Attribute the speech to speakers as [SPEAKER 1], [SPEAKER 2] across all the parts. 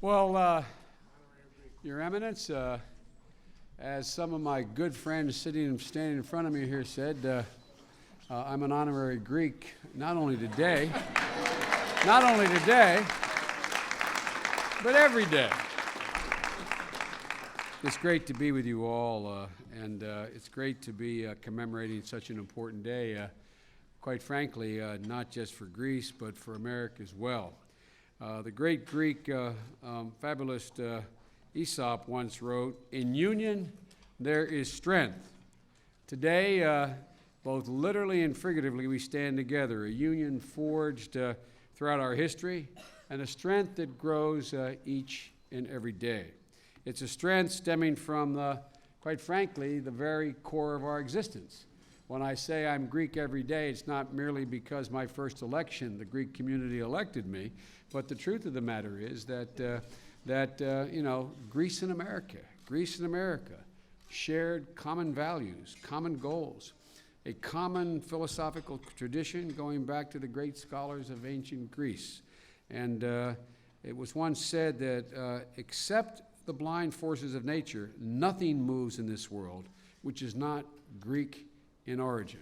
[SPEAKER 1] Well, Your Eminence, as some of my good friends standing in front of me here said, I'm an honorary Greek, not only today, but every day. It's great to be with you all, and it's great to be commemorating such an important day, quite frankly, not just for Greece, but for America as well. The great Greek fabulist Aesop once wrote, "In union there is strength." Today, both literally and figuratively, we stand together, a union forged throughout our history, and a strength that grows each and every day. It's a strength stemming from, quite frankly, the very core of our existence. When I say I'm Greek every day, it's not merely because my first election, the Greek community elected me, but the truth of the matter is that, Greece and America shared common values, common goals, a common philosophical tradition going back to the great scholars of ancient Greece. And it was once said that except the blind forces of nature, nothing moves in this world which is not Greek in origin.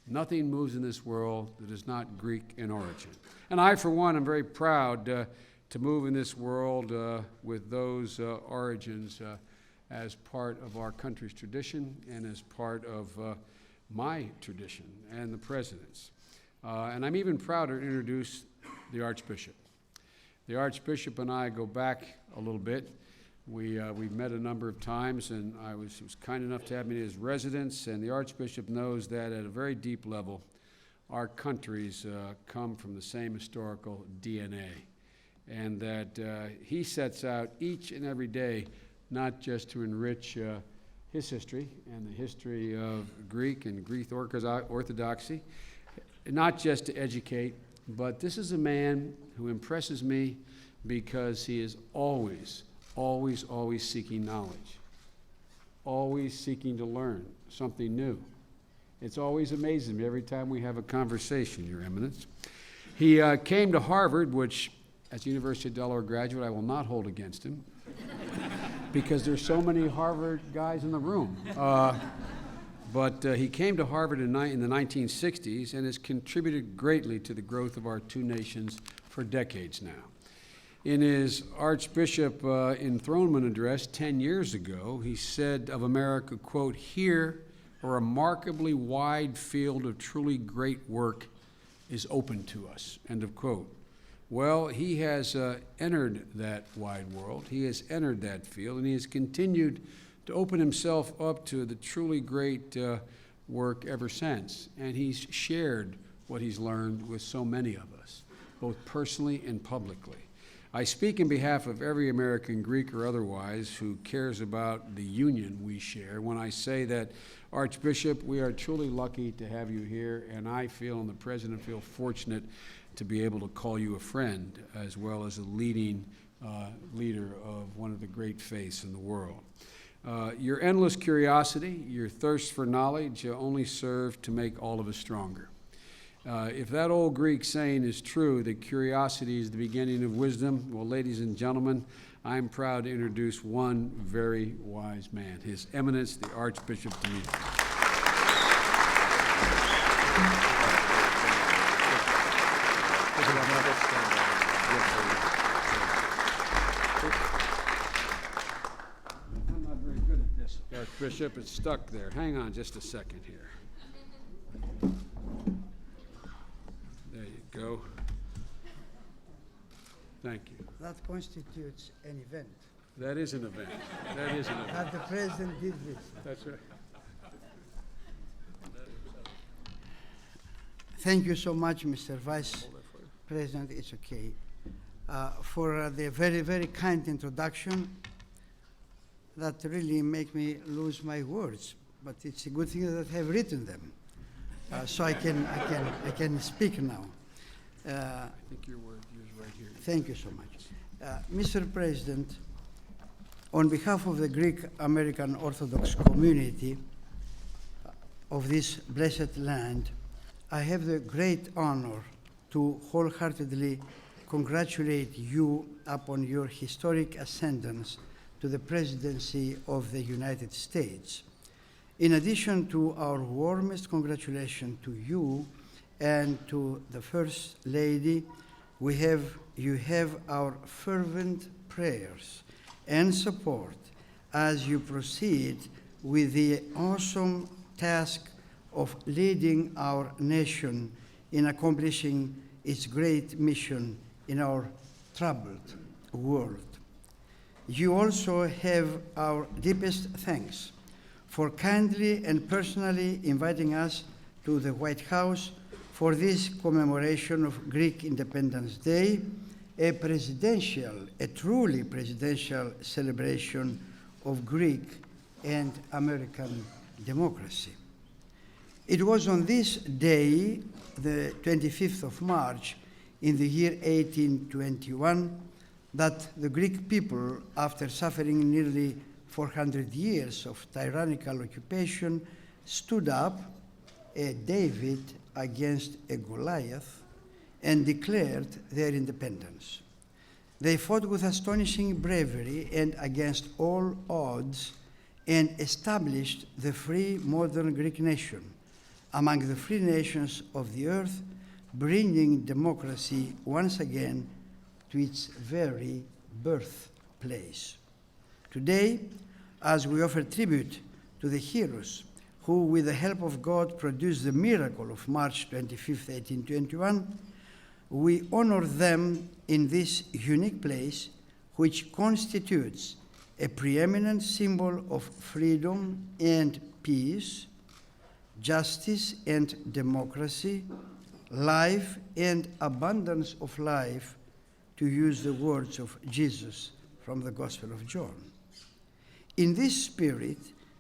[SPEAKER 1] Nothing moves in this world that is not Greek in origin. And I, for one, am very proud to move in this world with those origins as part of our country's tradition and as part of my tradition and the President's. And I'm even prouder to introduce the Archbishop. The Archbishop and I go back a little bit. We've met a number of times, and he was kind enough to have me in his residence, and the Archbishop knows that at a very deep level, our countries come from the same historical DNA, and that he sets out each and every day not just to enrich his history and the history of Greek and Greek Orthodoxy, not just to educate, but this is a man who impresses me because he is always seeking knowledge, always seeking to learn something new. It's always amazing me every time we have a conversation, Your Eminence. He came to Harvard, which, as a University of Delaware graduate, I will not hold against him because there's so many Harvard guys in the room. But he came to Harvard in the 1960s and has contributed greatly to the growth of our two nations for decades now. In his Archbishop enthronement address 10 years ago, he said of America, quote, "Here, a remarkably wide field of truly great work is open to us," end of quote. Well, he has entered that wide world. He has entered that field, and he has continued to open himself up to the truly great work ever since. And he's shared what he's learned with so many of us, both personally and publicly. I speak in behalf of every American, Greek or otherwise, who cares about the union we share when I say that, Archbishop, we are truly lucky to have you here, and I feel, and the President feel, fortunate to be able to call you a friend, as well as a leading leader of one of the great faiths in the world. Your endless curiosity, your thirst for knowledge only serve to make all of us stronger. If that old Greek saying is true, that curiosity is the beginning of wisdom, well, ladies and gentlemen, I'm proud to introduce one very wise man, His Eminence, the Archbishop Demetrios. I'm not very good at this, Archbishop. It's stuck there. Hang on just a second here. Go. Thank you.
[SPEAKER 2] That constitutes an event.
[SPEAKER 1] That is an event. That is an event.
[SPEAKER 2] That the President did this.
[SPEAKER 1] That's right.
[SPEAKER 2] Thank you so much, Mr. Vice President. It's okay. For the very, very kind introduction that really make me lose my words. But it's a good thing that I have written them. So I can speak now.
[SPEAKER 1] I think yours right here.
[SPEAKER 2] Thank you so much. Mr. President, on behalf of the Greek American Orthodox community of this blessed land, I have the great honor to wholeheartedly congratulate you upon your historic ascendance to the presidency of the United States. In addition to our warmest congratulations to you and to the First Lady, you have our fervent prayers and support as you proceed with the awesome task of leading our nation in accomplishing its great mission in our troubled world. You also have our deepest thanks for kindly and personally inviting us to the White House for this commemoration of Greek Independence Day, a truly presidential celebration of Greek and American democracy. It was on this day, the 25th of March, in the year 1821, that the Greek people, after suffering nearly 400 years of tyrannical occupation, stood up, a David against a Goliath, and declared their independence. They fought with astonishing bravery and against all odds and established the free modern Greek nation among the free nations of the earth, bringing democracy once again to its very birthplace. Today, as we offer tribute to the heroes who, with the help of God, produced the miracle of March 25, 1821, we honor them in this unique place, which constitutes a preeminent symbol of freedom and peace, justice and democracy, life and abundance of life, to use the words of Jesus from the Gospel of John. In this spirit,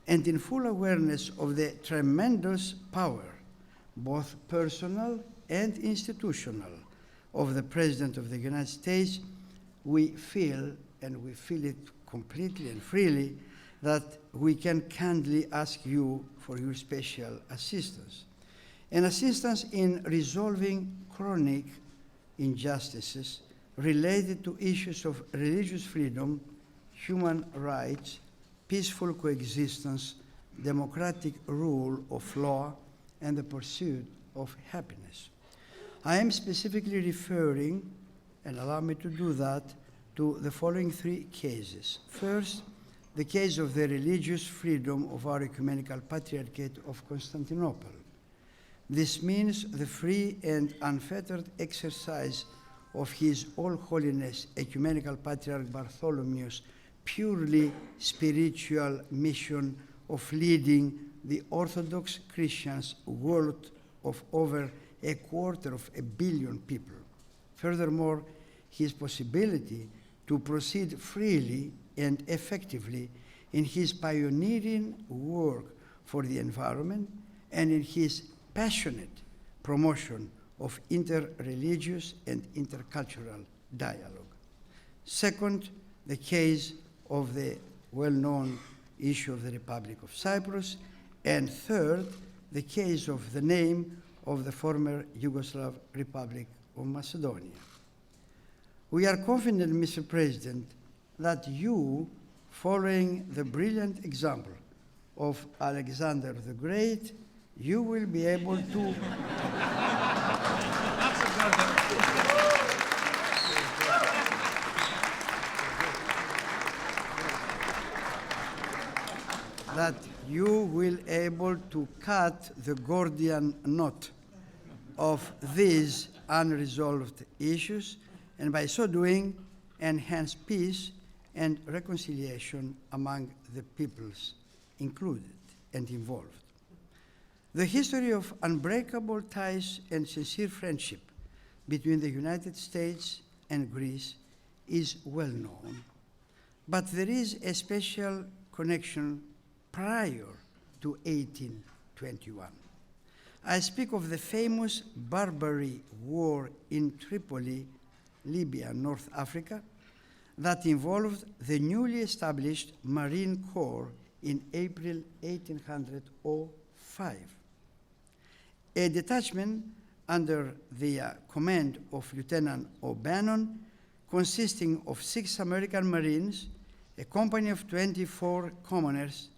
[SPEAKER 2] and in full awareness of the tremendous power, both personal and institutional, of the President of the United States, we feel, and we feel it completely and freely, that we can kindly ask you for your special assistance. And assistance in resolving chronic injustices related to issues of religious freedom, human rights, peaceful coexistence, democratic rule of law, and the pursuit of happiness. I am specifically referring, and allow me to do that, to the following three cases. First, the case of the religious freedom of our Ecumenical Patriarchate of Constantinople. This means the free and unfettered exercise of His All Holiness Ecumenical Patriarch Bartholomew's purely spiritual mission of leading the Orthodox Christians world of over 250 million people. Furthermore, his possibility to proceed freely and effectively in his pioneering work for the environment and in his passionate promotion of interreligious and intercultural dialogue. Second, the case of the well-known issue of the Republic of Cyprus. And third, the case of the name of the former Yugoslav Republic of Macedonia. We are confident, Mr. President, that you, following the brilliant example of Alexander the Great, you will be able to that you will able to cut the Gordian knot of these unresolved issues, and by so doing, enhance peace and reconciliation among the peoples included and involved. The history of unbreakable ties and sincere friendship between the United States and Greece is well known, but there is a special connection prior to 1821. I speak of the famous Barbary War in Tripoli, Libya, North Africa, that involved the newly established Marine Corps in April 1805. A detachment under the command of Lieutenant O'Bannon, consisting of 6 American Marines, a company of 24 commoners,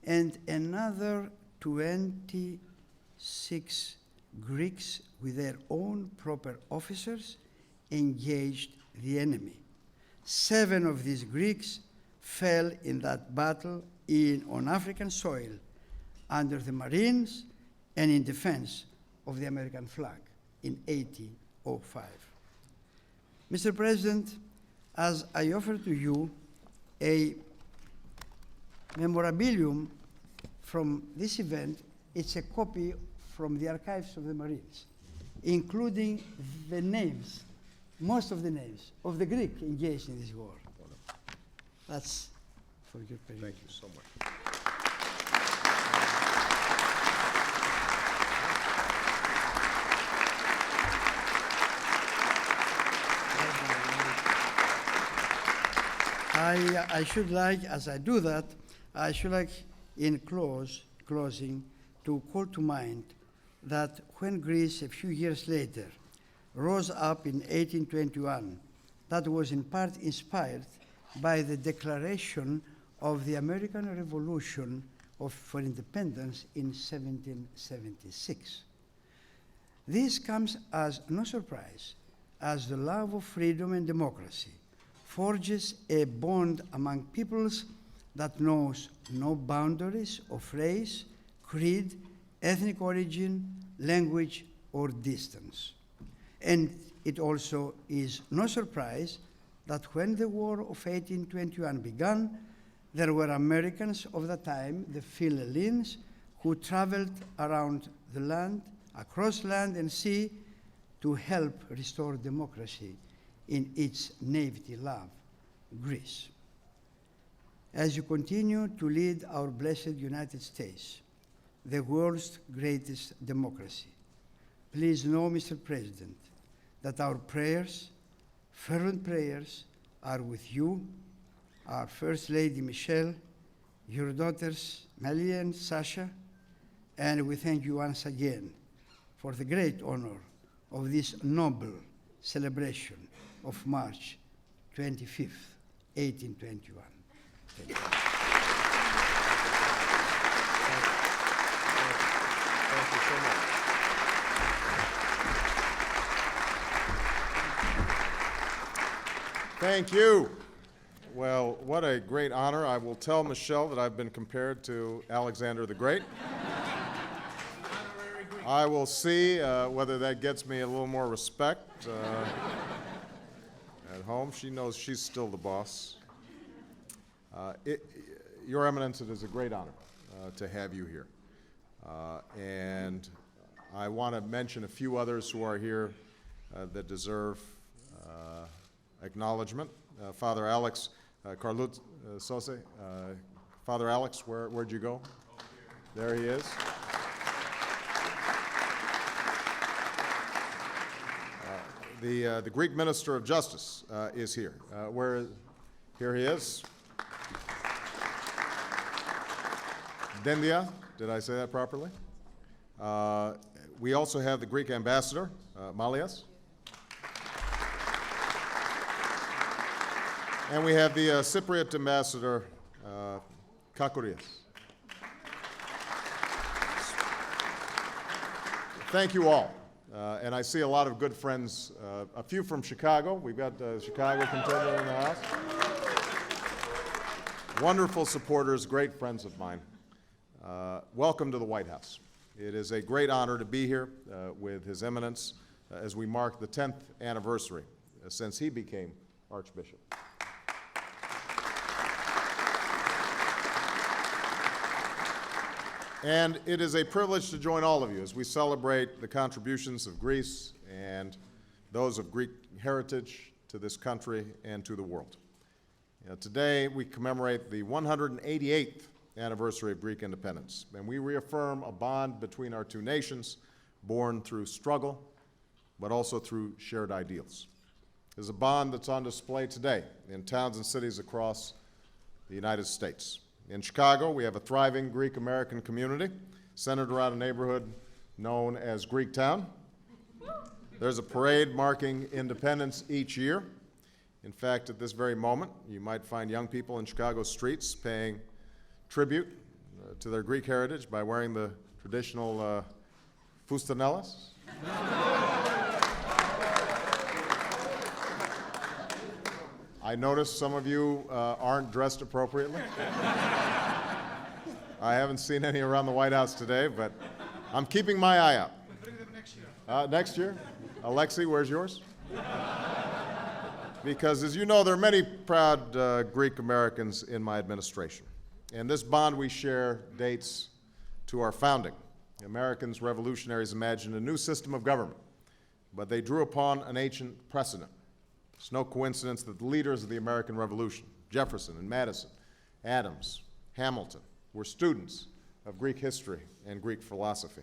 [SPEAKER 2] and another 26 Greeks with their own proper officers engaged the enemy. 7 of these Greeks fell in that battle on African soil under the Marines and in defense of the American flag in 1805. Mr. President, as I offer to you a memorabilium from this event, it's a copy from the archives of the Marines, including the names, most of the names of the Greek engaged in this war. That's for your pleasure.
[SPEAKER 3] Thank you so much.
[SPEAKER 2] I should like, as I do that, I should like in closing to call to mind that when Greece, a few years later, rose up in 1821, that was in part inspired by the declaration of the American Revolution for independence in 1776. This comes as no surprise, as the love of freedom and democracy forges a bond among peoples that knows no boundaries of race, creed, ethnic origin, language, or distance. And it also is no surprise that when the War of 1821 began, there were Americans of the time, the Philhellenes, who traveled around the land, across land and sea, to help restore democracy in its native love, Greece. As you continue to lead our blessed United States, the world's greatest democracy, please know, Mr. President, that our prayers, fervent prayers, are with you, our First Lady Michelle, your daughters Malia and Sasha, and we thank you once again for the great honor of this noble celebration of March 25th, 1821. Thank you.
[SPEAKER 3] Thank you so much. Thank you. Well, what a great honor. I will tell Michelle that I've been compared to Alexander the Great. I will see whether that gets me a little more respect at home. She knows she's still the boss. Your Eminence, it is a great honor to have you here. And I want to mention a few others who are here that deserve acknowledgement. Father Alex Carlut Sose. Father Alex, where'd you go? There he is. The Greek Minister of Justice is here. Here he is. Dendia, did I say that properly? We also have the Greek Ambassador, Malias. And we have the Cypriot Ambassador, Kakouris. Thank you all. And I see a lot of good friends, a few from Chicago. We've got the Chicago contender in the house. Wonderful supporters, great friends of mine. Welcome to the White House. It is a great honor to be here with His Eminence as we mark the 10th anniversary since he became Archbishop. And it is a privilege to join all of you as we celebrate the contributions of Greece and those of Greek heritage to this country and to the world. Today, we commemorate the 188th anniversary of Greek independence, and we reaffirm a bond between our two nations, born through struggle, but also through shared ideals. There's a bond that's on display today in towns and cities across the United States. In Chicago, we have a thriving Greek-American community centered around a neighborhood known as Greektown. There's a parade marking independence each year. In fact, at this very moment, you might find young people in Chicago's streets paying tribute to their Greek heritage by wearing the traditional fustanelas. I notice some of you aren't dressed appropriately. I haven't seen any around the White House today, but I'm keeping my eye out.
[SPEAKER 4] Bring them next year.
[SPEAKER 3] Next year? Alexei, where's yours? Because, as you know, there are many proud Greek Americans in my administration. And this bond we share dates to our founding. The Americans, revolutionaries, imagined a new system of government, but they drew upon an ancient precedent. It's no coincidence that the leaders of the American Revolution, Jefferson and Madison, Adams, Hamilton, were students of Greek history and Greek philosophy.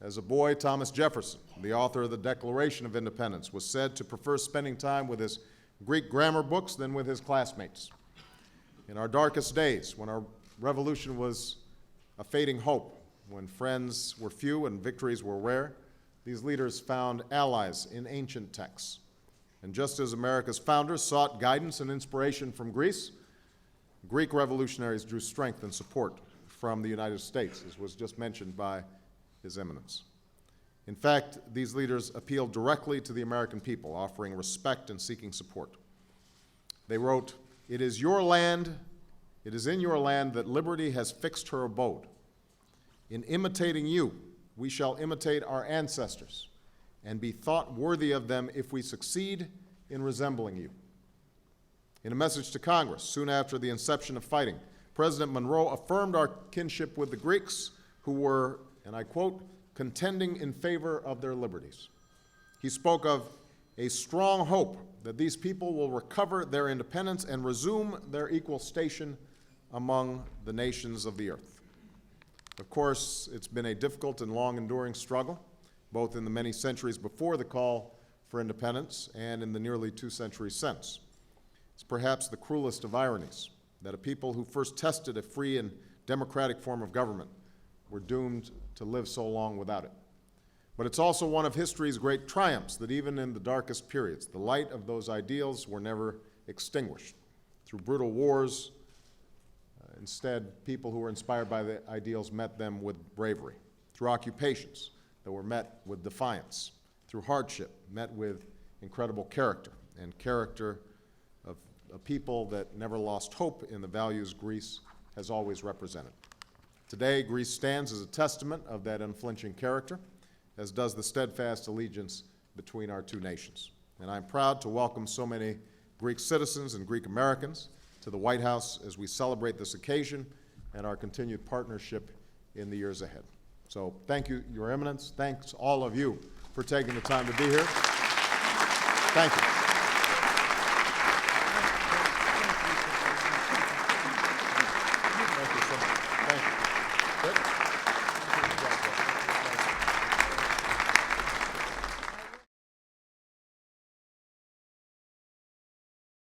[SPEAKER 3] As a boy, Thomas Jefferson, the author of the Declaration of Independence, was said to prefer spending time with his Greek grammar books than with his classmates. In our darkest days, when our revolution was a fading hope, when friends were few and victories were rare, these leaders found allies in ancient texts. And just as America's founders sought guidance and inspiration from Greece, Greek revolutionaries drew strength and support from the United States, as was just mentioned by His Eminence. In fact, these leaders appealed directly to the American people, offering respect and seeking support. They wrote, "It is your land, it is in your land that liberty has fixed her abode. In imitating you, we shall imitate our ancestors and be thought worthy of them if we succeed in resembling you." In a message to Congress soon after the inception of fighting, President Monroe affirmed our kinship with the Greeks who were, and I quote, "contending in favor of their liberties." He spoke of a strong hope that these people will recover their independence and resume their equal station among the nations of the earth. Of course, it's been a difficult and long-enduring struggle, both in the many centuries before the call for independence and in the nearly 2 centuries since. It's perhaps the cruelest of ironies that a people who first tested a free and democratic form of government were doomed to live so long without it. But it's also one of history's great triumphs that even in the darkest periods, the light of those ideals were never extinguished. Through brutal wars, instead, people who were inspired by the ideals met them with bravery. Through occupations that were met with defiance. Through hardship, met with incredible character, and character of a people that never lost hope in the values Greece has always represented. Today, Greece stands as a testament of that unflinching character, as does the steadfast allegiance between our two nations. And I'm proud to welcome so many Greek citizens and Greek Americans to the White House as we celebrate this occasion and our continued partnership in the years ahead. So thank you, Your Eminence. Thanks all of you for taking the time to be here. Thank you.